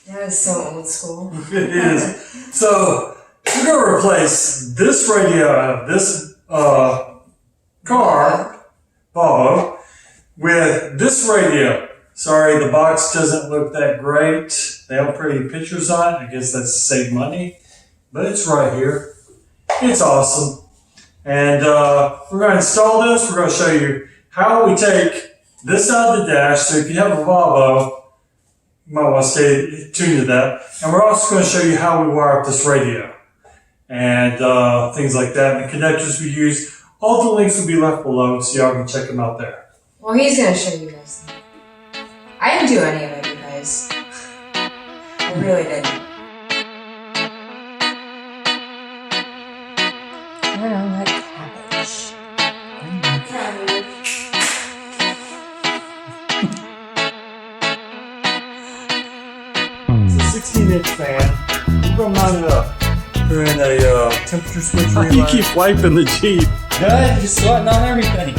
That is so old school. It is. So we're going to replace this radio out of this car, Volvo, with this radio. Sorry, the box doesn't look that great. They have pretty pictures on it. I guess that's to save money. But it's right here. It's awesome. And we're going to install this. We're going to show you how we take this out of the dash. So if you have a Volvo, you might want to stay tuned to that. And we're also going to show you how we wire up this radio and things like that. And the connectors we use. All the links will be left below, so y'all can check them out there. Well, he's going to show you guys. I didn't do any of it, you guys. I really didn't. I don't like cabbage. It's a 16-inch fan. We're going to mount it up. We're in a temperature switch relay. You keep wiping the Jeep. Good, you're sweating on everything.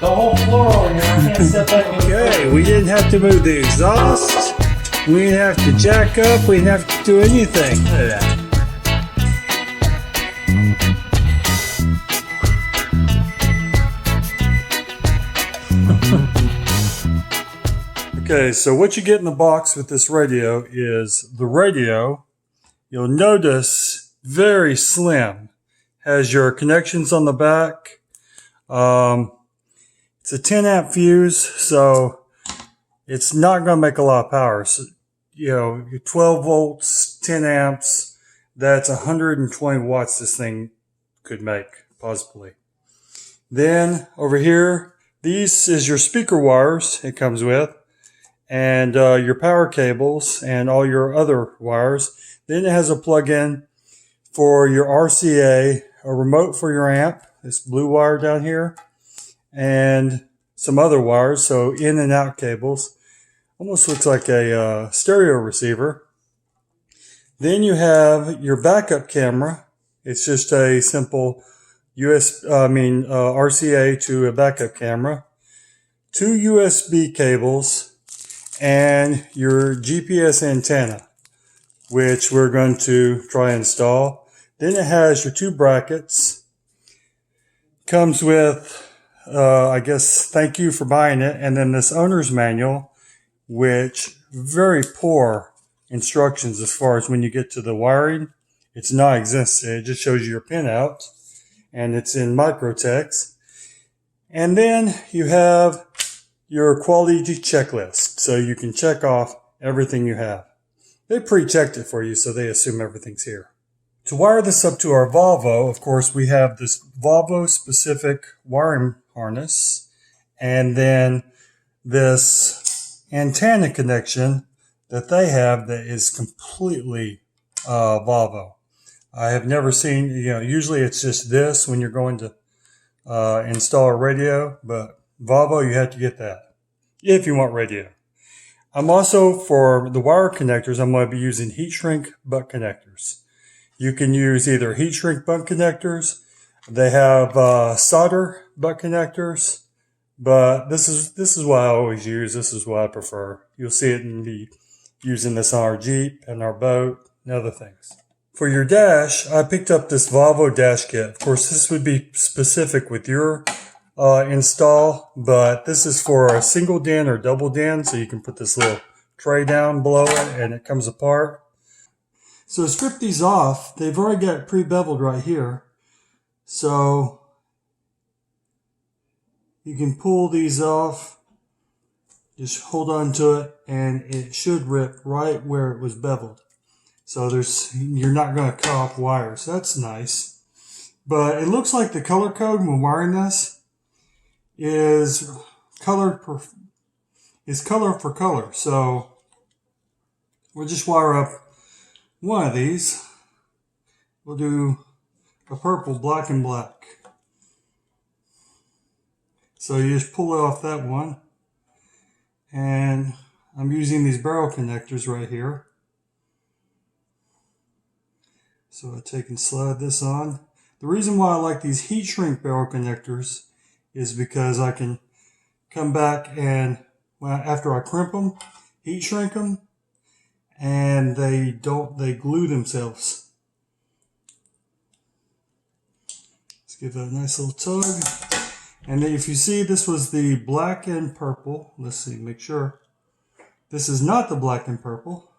The whole floor over here, I can't step back any further. Okay, we didn't have to move the exhaust. We didn't have to jack up. We didn't have to do anything. Look at that. Okay, so what you get in the box with this radio is the radio. You'll notice very slim. Has your connections on the back. It's a 10 amp fuse, so it's not going to make a lot of power. So, you know, 12 volts, 10 amps, that's 120 watts this thing could make, possibly. Then over here, these is your speaker wires it comes with, and your power cables and all your other wires. Then it has a plug-in for your RCA, a remote for your amp, this blue wire down here, and some other wires, so in and out cables. Almost looks like a stereo receiver. Then you have your backup camera. It's just a simple RCA to a backup camera. 2 USB cables and your GPS antenna, which we're going to try and install. Then it has your 2 brackets. Comes with, I guess, thank you for buying it. And then this owner's manual, which very poor instructions as far as when you get to the wiring. It's non-existent. It just shows you your pin out, and it's in microtext. And then you have your quality checklist, so you can check off everything you have. They pre-checked it for you, so they assume everything's here. To wire this up to our Volvo, of course, we have this Volvo-specific wiring harness, and then this antenna connection that they have that is completely Volvo. I have never seen, usually it's just this when you're going to install a radio, but Volvo, you have to get that if you want radio. I'm also, for the wire connectors, I'm going to be using heat shrink butt connectors. You can use either heat shrink butt connectors. They have solder butt connectors, but this is what I always use. This is what I prefer. You'll see it in me using this on our Jeep and our boat and other things. For your dash, I picked up this Volvo dash kit. Of course, this would be specific with your install, but this is for a single DIN or double DIN, so you can put this little tray down below it and it comes apart. So to strip these off, they've already got it pre-beveled right here. So you can pull these off, just hold on to it, and it should rip right where it was beveled. So you're not going to cut off wires. That's nice. But it looks like the color code when wiring this is color for color. So we'll just wire up one of these. We'll do a purple, black, and black. So you just pull it off that one. And I'm using these barrel connectors right here. So I take and slide this on. The reason why I like these heat shrink barrel connectors is because I can come back and, after I crimp them, heat shrink them, and they glue themselves. Let's give that a nice little tug. And then if you see, this was the black and purple. Let's see, make sure. This is not the black and purple.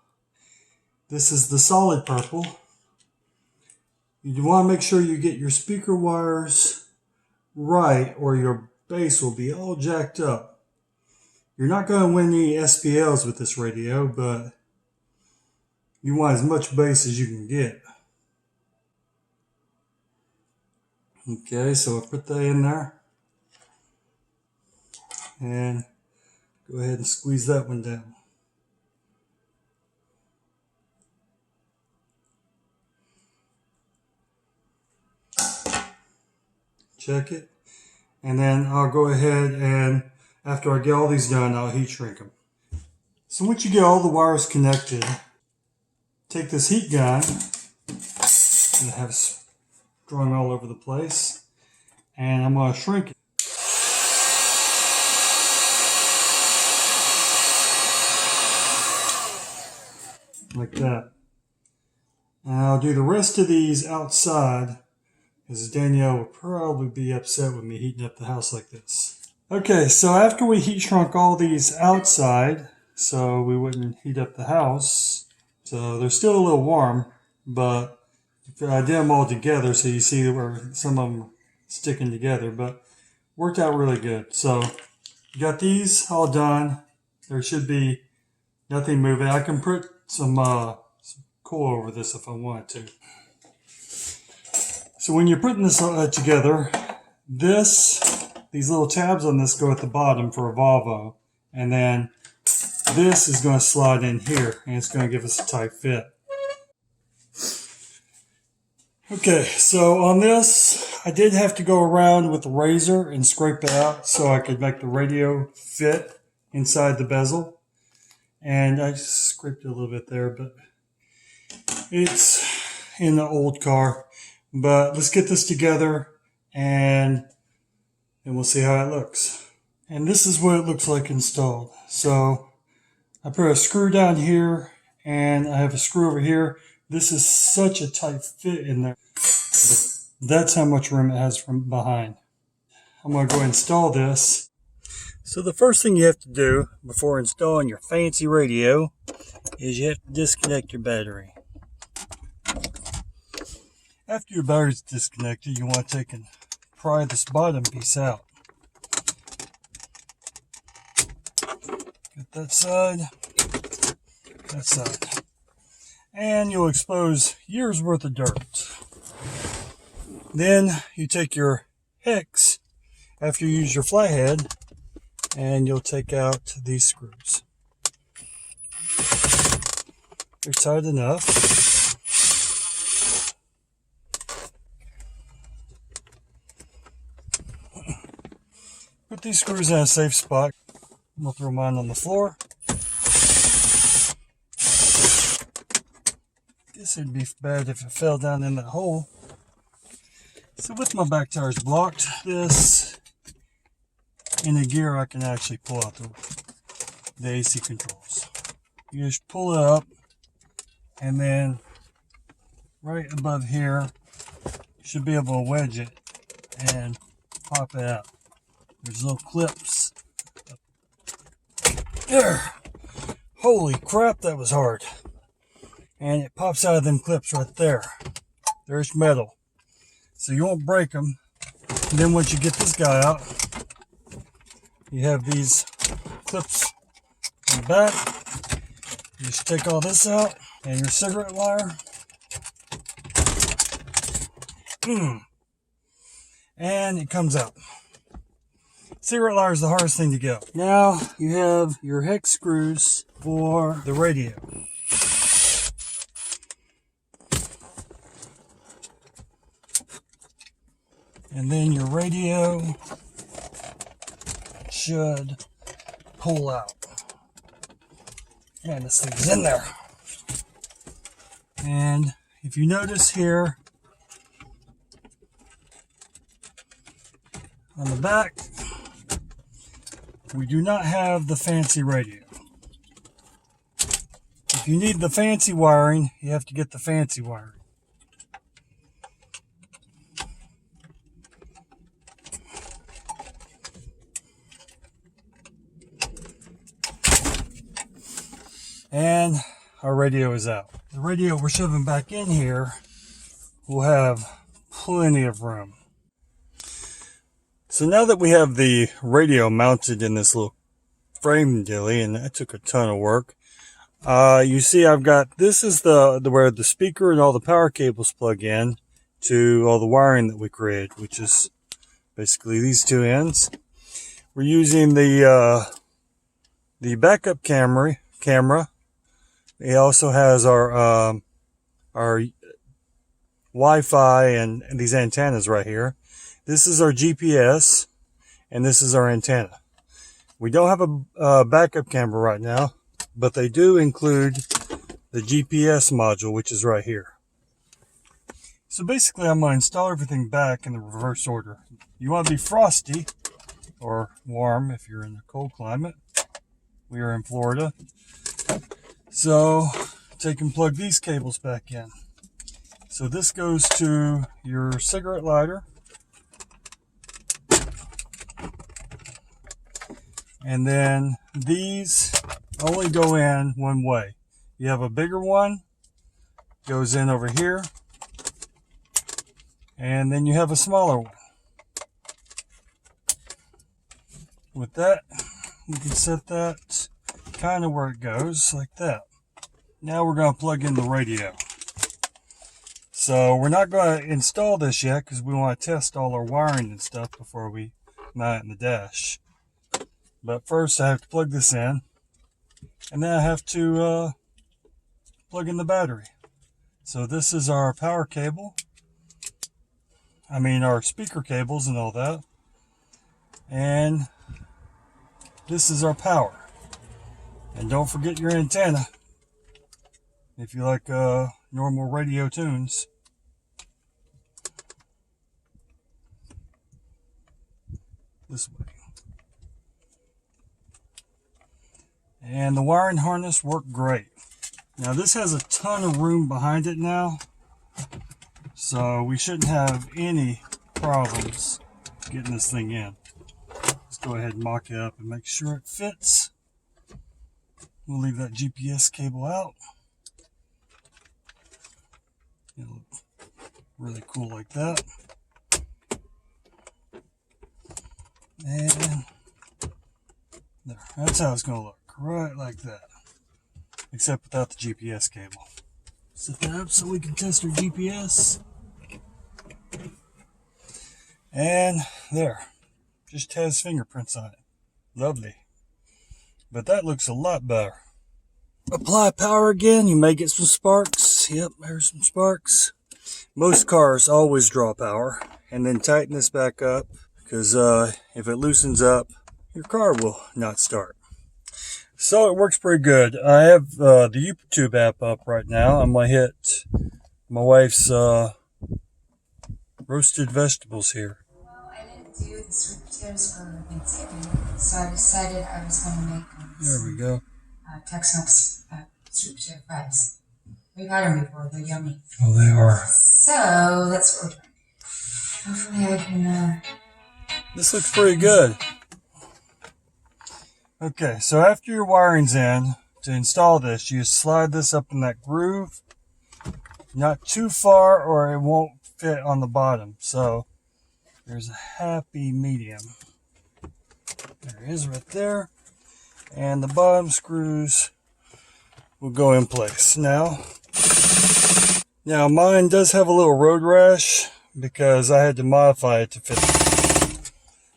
This is the solid purple. You want to make sure you get your speaker wires right, or your bass will be all jacked up. You're not going to win any SPLs with this radio, but you want as much bass as you can get. Okay, so I'll put that in there. And go ahead and squeeze that one down. Check it. And then I'll go ahead and after I get all these done, I'll heat shrink them. So once you get all the wires connected, take this heat gun and have it strung all over the place, and I'm going to shrink it. Like that. And I'll do the rest of these outside, because Danielle will probably be upset with me heating up the house like this. Okay, so after we heat shrunk all these outside, so we wouldn't heat up the house, so they're still a little warm, but I did them all together, so you see where some of them are sticking together, but worked out really good. So you got these all done. There should be nothing moving. I can put some coil over this if I wanted to. So when you're putting this together, these little tabs on this go at the bottom for a Volvo, and then this is going to slide in here, and it's going to give us a tight fit. Okay, so on this, I did have to go around with a razor and scrape it out so I could make the radio fit inside the bezel. And I just scraped it a little bit there, but it's in the old car. But let's get this together and we'll see how it looks. And this is what it looks like installed. So I put a screw down here and I have a screw over here. This is such a tight fit in there. That's how much room it has from behind. I'm going to go install this. So the first thing you have to do before installing your fancy radio is you have to disconnect your battery. After your battery is disconnected, you want to take and pry this bottom piece out. Get that side, that side. And you'll expose years worth of dirt. Then you take your hex after you use your flathead, and you'll take out these screws. They're tight enough. Put these screws in a safe spot. I'm going to throw mine on the floor. Guess it'd be bad if it fell down in that hole. So with my back tires blocked, this in the gear I can actually pull out the AC controls. You just pull it up, and then right above here you should be able to wedge it and pop it out. There's little clips. There! Holy crap, that was hard. And it pops out of them clips right there. There's metal. So you won't break them. And then once you get this guy out, you have these clips in the back. You just take all this out and your cigarette lighter. And it comes out. Cigarette lighter is the hardest thing to get. Now you have your hex screws for the radio. And then your radio should pull out. And this thing's in there. And if you notice here on the back, we do not have the fancy radio. If you need the fancy wiring, you have to get the fancy wiring. And our radio is out. The radio we're shoving back in here will have plenty of room. So now that we have the radio mounted in this little frame dilly, and that took a ton of work, you see I've got, this is the where the speaker and all the power cables plug in to all the wiring that we created, which is basically these two ends. We're using the backup camera. It also has our Wi-Fi and these antennas right here. This is our GPS, and this is our antenna. We don't have a backup camera right now, but they do include the GPS module, which is right here. So basically, I'm going to install everything back in the reverse order. You want to be frosty, or warm if you're in a cold climate. We are in Florida. So take and plug these cables back in. So this goes to your cigarette lighter. And then these only go in one way. You have a bigger one, goes in over here. And then you have a smaller one. With that, we can set that kind of where it goes, like that. Now we're going to plug in the radio. So we're not going to install this yet because we want to test all our wiring and stuff before we mount it in the dash. But first I have to plug this in, and then I have to plug in the battery. So this is our power cable. I mean our speaker cables and all that. And this is our power. And don't forget your antenna if you like normal radio tunes. This way. And the wiring harness worked great. Now this has a ton of room behind it now, so we shouldn't have any problems getting this thing in. Let's go ahead and mock it up and make sure it fits. We'll leave that GPS cable out. It'll look really cool like that. And there, that's how it's going to look. Right like that, except without the GPS cable. Set that up so we can test our GPS. And there, just has fingerprints on it. Lovely. But that looks a lot better. Apply power again, you may get some sparks. Yep, there's some sparks. Most cars always draw power. And then tighten this back up, because if it loosens up, your car will not start. So it works pretty good. I have the YouTube app up right now. I'm going to hit my wife's roasted vegetables here. Well, I didn't do the sweet potatoes for Thanksgiving, so I decided I was going to make There we go. Tex-Mex sweet potato fries. We've had them before. They're yummy. Oh, they are. So that's what we're doing. Hopefully I can... This looks pretty good. Okay, so after your wiring's in, to install this, you slide this up in that groove. Not too far or it won't fit on the bottom. So there's a happy medium. There it is right there. And the bottom screws will go in place. Now mine does have a little road rash because I had to modify it to fit.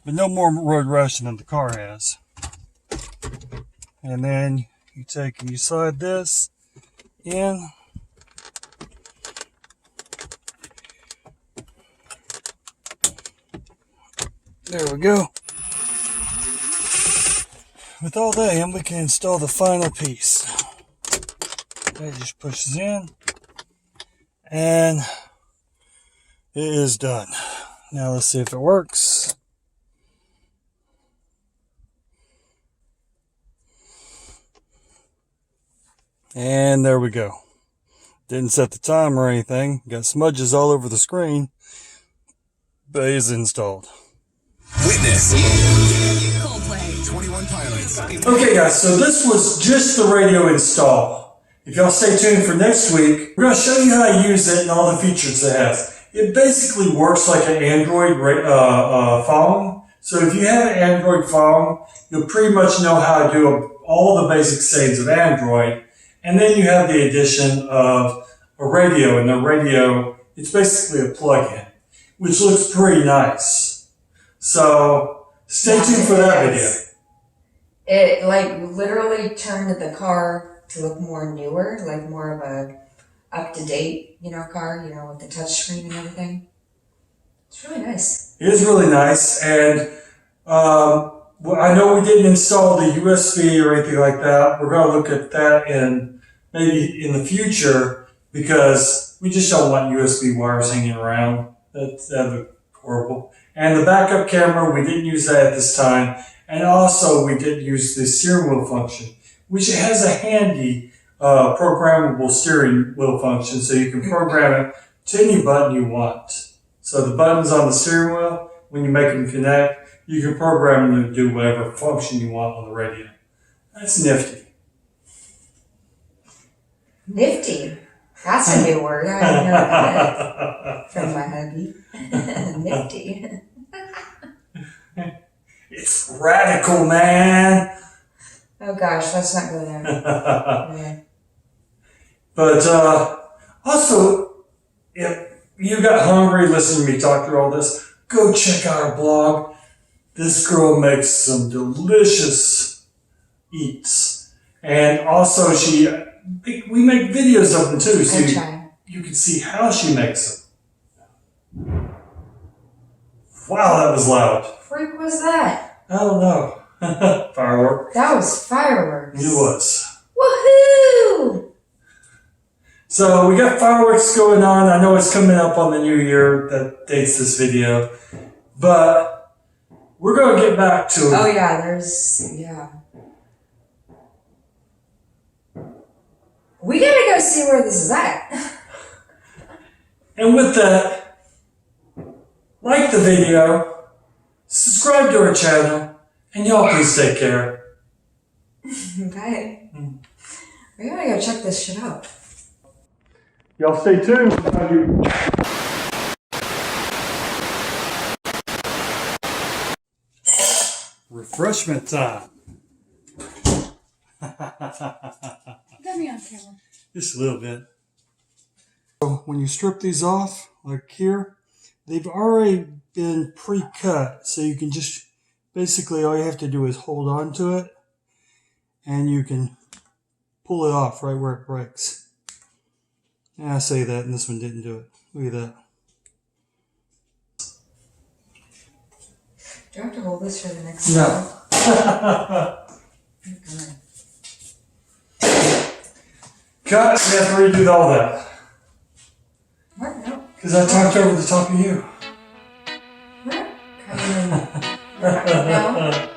But no more road rash than the car has. And then you take and you slide this in. There we go. With all that in, we can install the final piece. That just pushes in. And it is done. Now let's see if it works. And there we go. Didn't set the time or anything. Got smudges all over the screen. But it's installed. Witness. Coldplay. 21 Pilots. Okay guys, so this was just the radio install. If y'all stay tuned for next week, we're going to show you how to use it and all the features it has. It basically works like an Android phone. So if you have an Android phone, you'll pretty much know how to do all the basic settings of Android. And then you have the addition of a radio, and the radio, it's basically a plug-in, which looks pretty nice. So stay tuned for that video. It like literally turned the car to look more newer, like more of a up-to-date, car, with the touch screen and everything. It's really nice. It is really nice, and I know we didn't install the USB or anything like that. We're going to look at that maybe in the future, because we just don't want USB wires hanging around. That'd look horrible. And the backup camera, we didn't use that at this time. And also, we did use the steering wheel function, which has a handy programmable steering wheel function, so you can program it to any button you want. So the buttons on the steering wheel, when you make them connect, you can program them to do whatever function you want on the radio. That's nifty. Nifty. That's a new word. I haven't heard that from my hubby. Nifty. It's radical, man. Oh gosh, let's not go there. Yeah. But also, if you got hungry listening to me talk through all this, go check out our blog. This girl makes some delicious eats. And also we make videos of them too, so you can see how she makes them. Wow, that was loud. Freak was that? I don't know. Firework. That was fireworks. It was. Woohoo! So we got fireworks going on. I know it's coming up on the new year that dates this video, but we're going to get back to it. Oh yeah, we gotta go see where this is at. And with that, like the video, subscribe to our channel, and y'all please take care. Okay. We gotta go check this shit out. Y'all stay tuned. Refreshment time. Got me on camera. Just a little bit. So when you strip these off, like here, they've already been pre-cut. So you can just, basically all you have to do is hold on to it, and you can pull it off right where it breaks. And I say that, and this one didn't do it. Look at that. Do I have to hold this for the next No. Okay. Cut, we have to redo all that. What? No. Because I talked over the top of you. What? No.